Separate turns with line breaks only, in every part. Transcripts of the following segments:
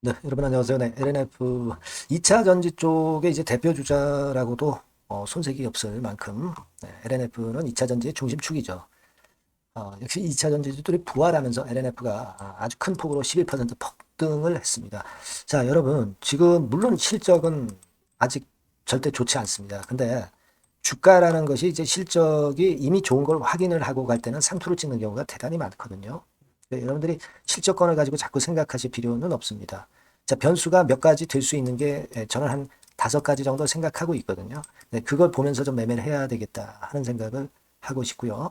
네, 여러분 안녕하세요. 네, LNF 2차 전지 쪽의 이제 대표 주자라고도 손색이 없을 만큼 LNF는 2차 전지의 중심축이죠. 역시 2차 전지주들이 부활하면서 LNF가 아주 큰 폭으로 11% 폭등을 했습니다. 자, 여러분 지금 물론 실적은 아직 절대 좋지 않습니다. 근데 주가라는 것이 이제 실적이 이미 좋은 걸 확인을 하고 갈 때는 상투를 찍는 경우가 대단히 많거든요. 여러분들이 실적권을 가지고 자꾸 생각하실 필요는 없습니다. 자, 변수가 몇 가지 될 수 있는 게 저는 한 5가지 정도 생각하고 있거든요. 네, 그걸 보면서 좀 매매를 해야 되겠다 하는 생각을 하고 싶고요.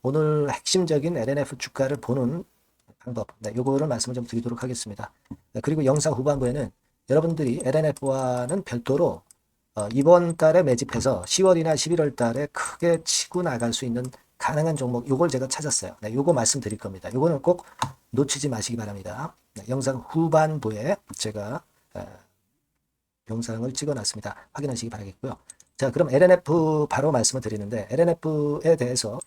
오늘 핵심적인 LNF 주가를 보는 방법, 네, 요거를 말씀을 좀 드리도록 하겠습니다. 네, 그리고 영상 후반부에는 여러분들이 LNF와는 별도로 이번 달에 매집해서 10월이나 11월 달에 크게 치고 나갈 수 있는 가능한 종목, 요걸 제가 찾았어요. 네, 요거 말씀드릴 겁니다. 요거는 꼭 놓치지 마시기 바랍니다. 네, 영상 후반부에 제가 영상을 찍어놨습니다. 확인하시기 바라겠고요. 자, 그럼 LNF 바로 말씀을 드리는데 LNF에 대해서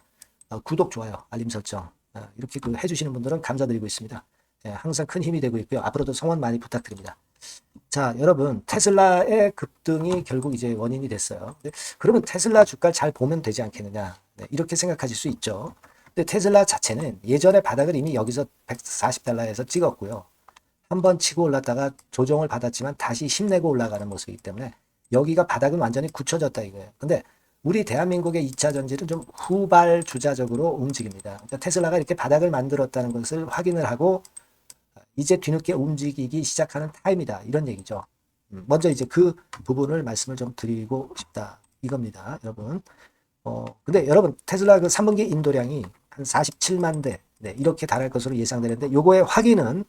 구독, 좋아요, 알림 설정 이렇게 해주시는 분들은 감사드리고 있습니다. 예, 항상 큰 힘이 되고 있고요. 앞으로도 성원 많이 부탁드립니다. 자, 여러분, 테슬라의 급등이 결국 이제 원인이 됐어요. 그러면 테슬라 주가를 잘 보면 되지 않겠느냐. 네, 이렇게 생각하실 수 있죠. 근데 테슬라 자체는 예전에 바닥을 이미 여기서 140달러에서 찍었고요. 한번 치고 올랐다가 조정을 받았지만 다시 힘내고 올라가는 모습이기 때문에 여기가 바닥은 완전히 굳혀졌다 이거예요. 근데 우리 대한민국의 2차 전지는 좀 후발 주자적으로 움직입니다. 그러니까 테슬라가 이렇게 바닥을 만들었다는 것을 확인을 하고 이제 뒤늦게 움직이기 시작하는 타임이다. 이런 얘기죠. 먼저 이제 그 부분을 말씀을 좀 드리고 싶다. 이겁니다. 여러분. 근데 여러분, 테슬라 그 3분기 인도량이 한 47만 대. 네, 이렇게 달할 것으로 예상되는데, 요거의 확인은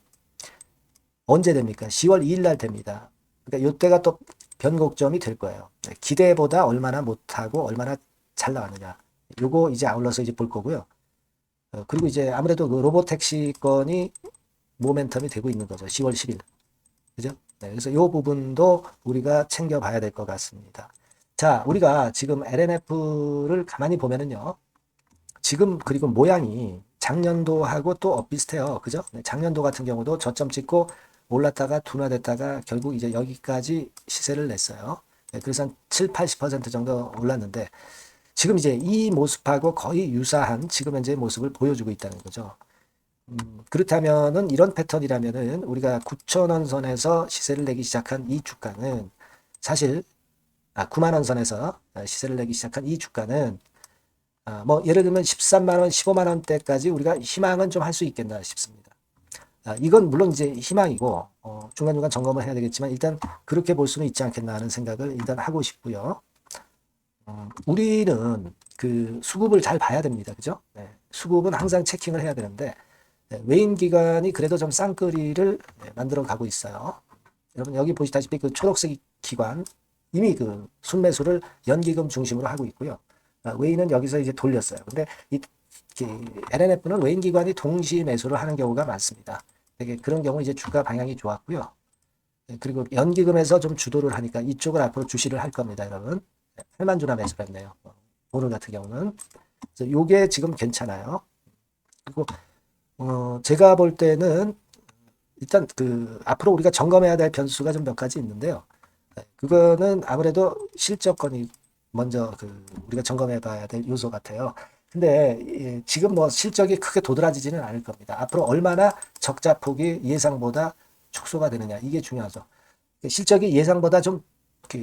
언제 됩니까? 10월 2일 날 됩니다. 그러니까 요때가 또 변곡점이 될 거예요. 네, 기대보다 얼마나 못하고 얼마나 잘 나왔느냐. 요거 이제 아울러서 이제 볼 거고요. 그리고 이제 아무래도 그 로보택시 건이 모멘텀이 되고 있는 거죠. 10월 10일. 그죠? 네, 그래서 이 부분도 우리가 챙겨봐야 될 것 같습니다. 자, 우리가 지금 LNF를 가만히 보면은요. 지금 그리고 모양이 작년도하고 또 엇비슷해요. 그죠? 네, 작년도 같은 경우도 저점 찍고 올랐다가 둔화됐다가 결국 이제 여기까지 시세를 냈어요. 네, 그래서 한 7, 80% 정도 올랐는데 지금 이제 이 모습하고 거의 유사한 지금 현재 모습을 보여주고 있다는 거죠. 그렇다면은 이런 패턴이라면은 우리가 9,000원 선에서 시세를 내기 시작한 이 주가는 사실 9만 원 선에서 시세를 내기 시작한 이 주가는 뭐 예를 들면 13만 원, 15만 원대까지 우리가 희망은 좀 할 수 있겠나 싶습니다. 이건 물론 이제 희망이고 중간중간 점검을 해야 되겠지만 일단 그렇게 볼 수는 있지 않겠나 하는 생각을 일단 하고 싶고요. 우리는 그 수급을 잘 봐야 됩니다. 그죠? 네, 수급은 항상 체킹을 해야 되는데 네, 외인 기관이 그래도 좀 쌍끌이를 만들어 가고 있어요. 여러분 여기 보시다시피 그 초록색 기관 이미 그 순매수를 연기금 중심으로 하고 있고요. 외인은 여기서 이제 돌렸어요. 근데 이 LNF는 외인 기관이 동시 매수를 하는 경우가 많습니다. 되게 그런 경우 이제 주가 방향이 좋았고요. 네, 그리고 연기금에서 좀 주도를 하니까 이쪽을 앞으로 주시를 할 겁니다, 여러분. 8만 주나 매수했네요. 오늘 같은 경우는. 그래서 요게 지금 괜찮아요. 그리고 제가 볼 때는 일단 그 앞으로 우리가 점검해야 될 변수가 좀 몇 가지 있는데요. 네, 그거는 아무래도 실적권이 먼저 그 우리가 점검해 봐야 될 요소 같아요. 근데 지금 뭐 실적이 크게 도드라지지는 않을 겁니다. 앞으로 얼마나 적자 폭이 예상보다 축소가 되느냐 이게 중요하죠. 실적이 예상보다 좀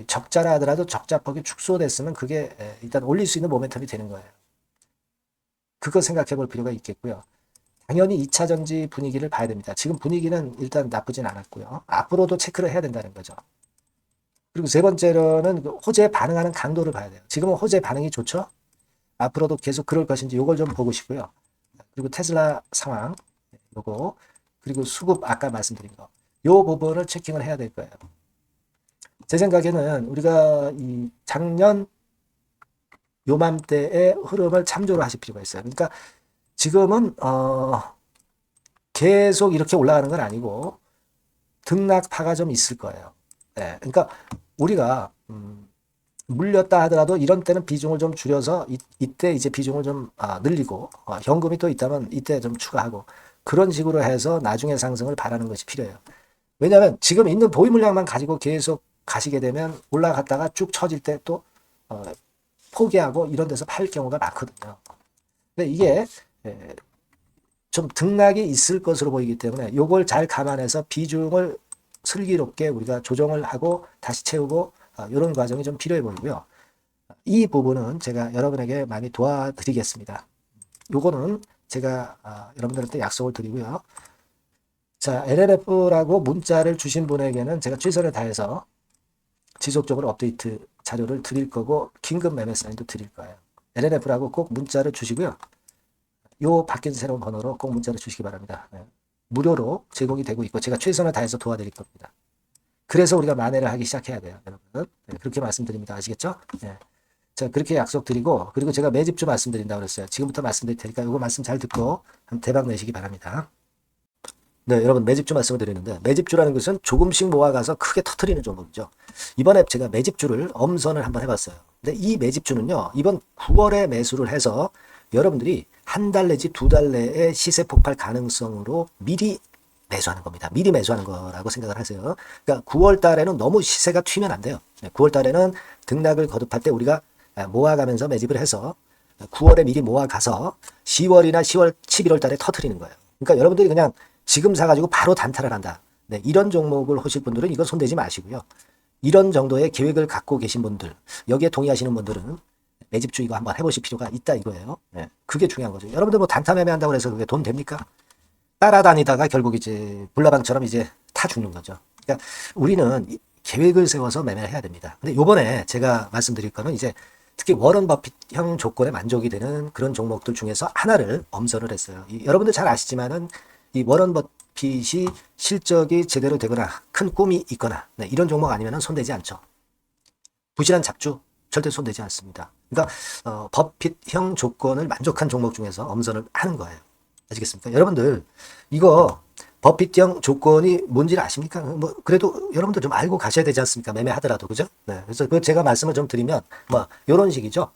적자라 하더라도 적자폭이 축소됐으면 그게 일단 올릴 수 있는 모멘텀이 되는 거예요. 그거 생각해 볼 필요가 있겠고요. 당연히 2차 전지 분위기를 봐야 됩니다. 지금 분위기는 일단 나쁘진 않았고요. 앞으로도 체크를 해야 된다는 거죠. 그리고 세 번째로는 그 호재에 반응하는 강도를 봐야 돼요. 지금은 호재 반응이 좋죠? 앞으로도 계속 그럴 것인지 이걸 좀 보고 싶고요. 그리고 테슬라 상황, 요거, 그리고 수급 아까 말씀드린 거, 요 부분을 체킹을 해야 될 거예요. 제 생각에는 우리가 이 작년 요맘때의 흐름을 참조를 하실 필요가 있어요. 그러니까 지금은 계속 이렇게 올라가는 건 아니고 등락파가 좀 있을 거예요. 네, 그러니까 우리가 물렸다 하더라도 이런 때는 비중을 좀 줄여서 이때 이제 비중을 좀 늘리고 현금이 또 있다면 이때 좀 추가하고 그런 식으로 해서 나중에 상승을 바라는 것이 필요해요. 왜냐하면 지금 있는 보유 물량만 가지고 계속 가시게 되면 올라갔다가 쭉 처질 때 또 포기하고 이런 데서 팔 경우가 많거든요. 근데 이게 좀 등락이 있을 것으로 보이기 때문에 요걸 잘 감안해서 비중을 슬기롭게 우리가 조정을 하고 다시 채우고 이런 과정이 좀 필요해 보이고요. 이 부분은 제가 여러분에게 많이 도와드리겠습니다. 요거는 제가 여러분들한테 약속을 드리고요. 자, LLF라고 문자를 주신 분에게는 제가 최선을 다해서 지속적으로 업데이트 자료를 드릴 거고 긴급 매매 사인도 드릴 거예요. LLF라고 꼭 문자를 주시고요. 요 바뀐 새로운 번호로 꼭 문자를 주시기 바랍니다. 네. 무료로 제공이 되고 있고 제가 최선을 다해서 도와드릴 겁니다. 그래서 우리가 만회를 하기 시작해야 돼요, 여러분. 네, 그렇게 말씀드립니다. 아시겠죠? 네. 자, 그렇게 약속드리고 그리고 제가 매집주 말씀드린다고 그랬어요. 지금부터 말씀드릴 테니까 이거 말씀 잘 듣고 한번 대박 내시기 바랍니다. 네, 여러분 매집주 말씀을 드리는데 매집주라는 것은 조금씩 모아가서 크게 터트리는 종목이죠. 이번에 제가 매집주를 엄선을 한번 해봤어요. 근데 이 매집주는요, 이번 9월에 매수를 해서 여러분들이 한 달 내지 두 달 내에 시세 폭발 가능성으로 미리 매수하는 겁니다. 미리 매수하는 거라고 생각을 하세요. 그러니까 9월 달에는 너무 시세가 튀면 안 돼요. 9월 달에는 등락을 거듭할 때 우리가 모아가면서 매집을 해서 9월에 미리 모아가서 10월이나 10월, 11월 달에 터트리는 거예요. 그러니까 여러분들이 그냥 지금 사가지고 바로 단타를 한다. 네, 이런 종목을 하실 분들은 이거 손대지 마시고요. 이런 정도의 계획을 갖고 계신 분들, 여기에 동의하시는 분들은 매집주 이거 한번 해보실 필요가 있다 이거예요. 네, 그게 중요한 거죠. 여러분들 뭐 단타 매매한다고 해서 그게 돈 됩니까? 따라다니다가 결국 이제 불나방처럼 이제 타 죽는 거죠. 그러니까 우리는 계획을 세워서 매매를 해야 됩니다. 근데 요번에 제가 말씀드릴 거는 이제 특히 워런 버핏형 조건에 만족이 되는 그런 종목들 중에서 하나를 엄선을 했어요. 여러분들 잘 아시지만은 이 워런 버핏이 실적이 제대로 되거나 큰 꿈이 있거나 네, 이런 종목 아니면 손대지 않죠. 부실한 잡주 절대 손대지 않습니다. 그러니까 버핏형 조건을 만족한 종목 중에서 엄선을 하는 거예요. 아시겠습니까? 여러분들 이거 버핏형 조건이 뭔지를 아십니까? 뭐 그래도 여러분들 좀 알고 가셔야 되지 않습니까? 매매하더라도 그죠? 네, 그래서 그 제가 말씀을 좀 드리면 뭐 이런 식이죠.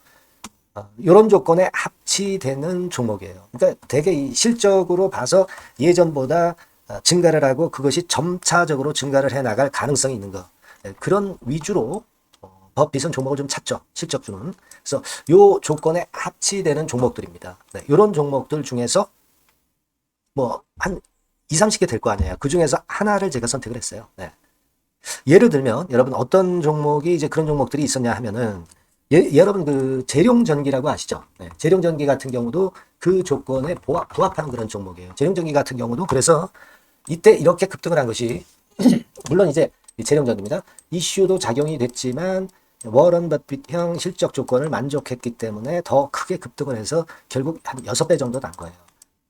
이런 조건에 합치되는 종목이에요. 그러니까 되게 이 실적으로 봐서 예전보다 증가를 하고 그것이 점차적으로 증가를 해 나갈 가능성이 있는 거. 네, 그런 위주로 버핏은 종목을 좀 찾죠. 실적주는. 그래서 요 조건에 합치되는 종목들입니다. 네, 이런 종목들 중에서 뭐 한 2, 30개 될 거 아니에요. 그 중에서 하나를 제가 선택을 했어요. 네. 예를 들면 여러분 어떤 종목이 이제 그런 종목들이 있었냐 하면은 여러분 그 재룡전기라고 아시죠? 네. 재룡전기 같은 경우도 그 조건에 부합하는 그런 종목이에요. 재룡전기 같은 경우도 그래서 이때 이렇게 급등을 한 것이 물론 이제 재룡전기입니다. 이슈도 작용이 됐지만 워런 버핏형 실적 조건을 만족했기 때문에 더 크게 급등을 해서 결국 한 6배 정도 난 거예요.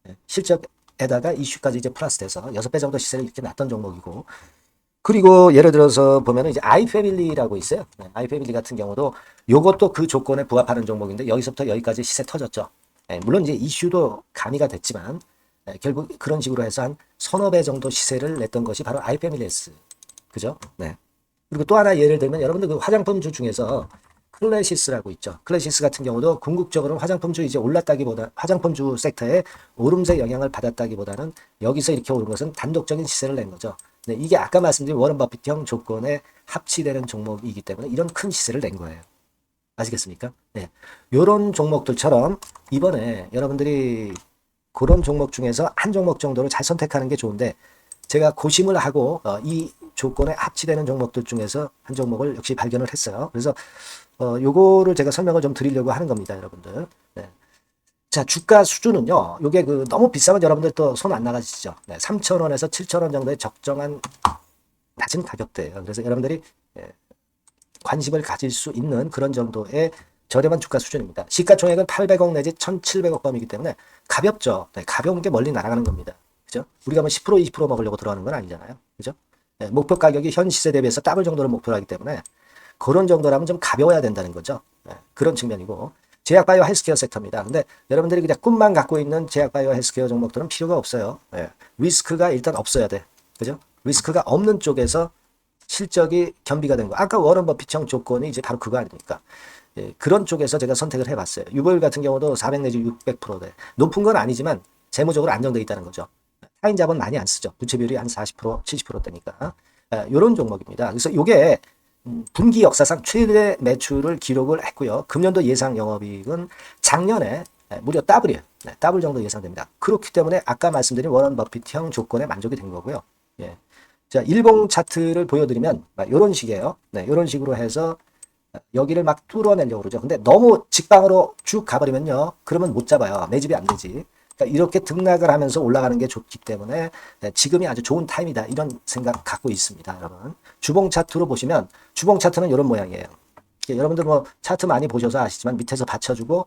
네. 실적에다가 이슈까지 이제 플러스돼서 6배 정도 시세를 이렇게 났던 종목이고 그리고 예를 들어서 보면은 이제 아이패밀리라고 있어요. 네, 아이패밀리 같은 경우도 요것도 그 조건에 부합하는 종목인데 여기서부터 여기까지 시세 터졌죠. 네, 물론 이제 이슈도 가미가 됐지만 결국 그런 식으로 해서 한 서너 배 정도 시세를 냈던 것이 바로 아이패밀리스. 그죠? 네. 그리고 또 하나 예를 들면 여러분들 그 화장품주 중에서 클래시스라고 있죠. 클래시스 같은 경우도 궁극적으로 화장품주 이제 올랐다기보다 화장품주 섹터에 오름세 영향을 받았다기보다는 여기서 이렇게 오른 것은 단독적인 시세를 낸 거죠. 네, 이게 아까 말씀드린 워런 버핏형 조건에 합치되는 종목이기 때문에 이런 큰 시세를 낸 거예요. 아시겠습니까? 네. 요런 종목들처럼 이번에 여러분들이 그런 종목 중에서 한 종목 정도를 잘 선택하는 게 좋은데 제가 고심을 하고 이 조건에 합치되는 종목들 중에서 한 종목을 역시 발견을 했어요. 그래서 요거를 제가 설명을 좀 드리려고 하는 겁니다, 여러분들. 네. 자, 주가 수준은요. 요게 그 너무 비싸면 여러분들 또 손 안 나가시죠. 네, 3,000원에서 7,000원 정도의 적정한 낮은 가격대예요. 그래서 여러분들이 관심을 가질 수 있는 그런 정도의 저렴한 주가 수준입니다. 시가총액은 800억 내지 1,700억 범위이기 때문에 가볍죠. 네, 가벼운 게 멀리 날아가는 겁니다. 그죠? 우리가 뭐 10% 20% 먹으려고 들어가는 건 아니잖아요. 그죠? 네, 목표 가격이 현 시세 대비해서 더블 정도를 목표로 하기 때문에 그런 정도라면 좀 가벼워야 된다는 거죠. 네, 그런 측면이고 제약바이오 헬스케어 섹터입니다. 근데 여러분들이 그냥 꿈만 갖고 있는 제약바이오 헬스케어 종목들은 필요가 없어요. 네, 리스크가 일단 없어야 돼. 그죠? 리스크가 없는 쪽에서 실적이 겸비가 된 거. 아까 워런 버핏형 조건이 이제 바로 그거 아닙니까? 예, 그런 쪽에서 제가 선택을 해봤어요. 유보율 같은 경우도 400 내지 600%대. 높은 건 아니지만 재무적으로 안정되어 있다는 거죠. 타인 자본 많이 안 쓰죠. 부채 비율이 한 40%, 70%대니까. 이런 종목입니다. 그래서 이게 분기 역사상 최대 매출을 기록을 했고요. 금년도 예상 영업이익은 작년에 무려 더블이에요. 더블 정도 예상됩니다. 그렇기 때문에 아까 말씀드린 워런 버핏형 조건에 만족이 된 거고요. 예. 자, 일봉 차트를 보여드리면 이런 식이에요. 네, 이런 식으로 해서 여기를 막 뚫어내려고 그러죠. 근데 너무 직방으로 쭉 가버리면요. 그러면 못 잡아요. 매집이 안 되지. 그러니까 이렇게 등락을 하면서 올라가는 게 좋기 때문에 지금이 아주 좋은 타임이다. 이런 생각 갖고 있습니다. 여러분. 주봉 차트로 보시면 주봉 차트는 이런 모양이에요. 여러분들 뭐 차트 많이 보셔서 아시지만 밑에서 받쳐주고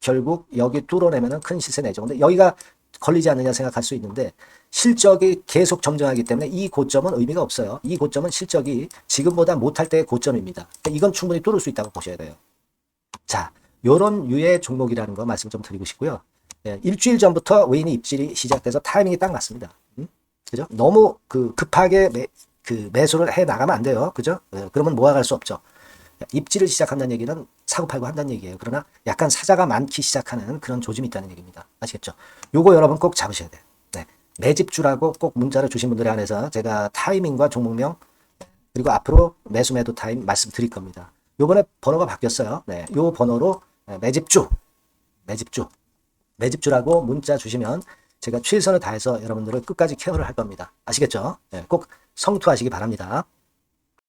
결국 여기 뚫어내면은 큰 시세 내죠. 근데 여기가 걸리지 않느냐 생각할 수 있는데 실적이 계속 정정하기 때문에 이 고점은 의미가 없어요. 이 고점은 실적이 지금보다 못할 때의 고점입니다. 그러니까 이건 충분히 뚫을 수 있다고 보셔야 돼요. 자, 요런 유의 종목이라는 거 말씀 좀 드리고 싶고요. 예, 일주일 전부터 외인이 입질이 시작돼서 타이밍이 딱 맞습니다. 그죠? 너무 급하게 매수를 해 나가면 안 돼요. 그죠? 예, 그러면 모아갈 수 없죠. 입지를 시작한다는 얘기는 사고팔고 한다는 얘기예요. 그러나 약간 사자가 많기 시작하는 그런 조짐이 있다는 얘기입니다. 아시겠죠? 요거 여러분 꼭 잡으셔야 돼요. 네. 매집주라고 꼭 문자를 주신 분들에 한해서 제가 타이밍과 종목명 그리고 앞으로 매수 매도 타임 말씀드릴 겁니다. 요번에 번호가 바뀌었어요. 네. 요 번호로 매집주라고 문자 주시면 제가 최선을 다해서 여러분들을 끝까지 케어를 할 겁니다. 아시겠죠? 네. 꼭 성투하시기 바랍니다.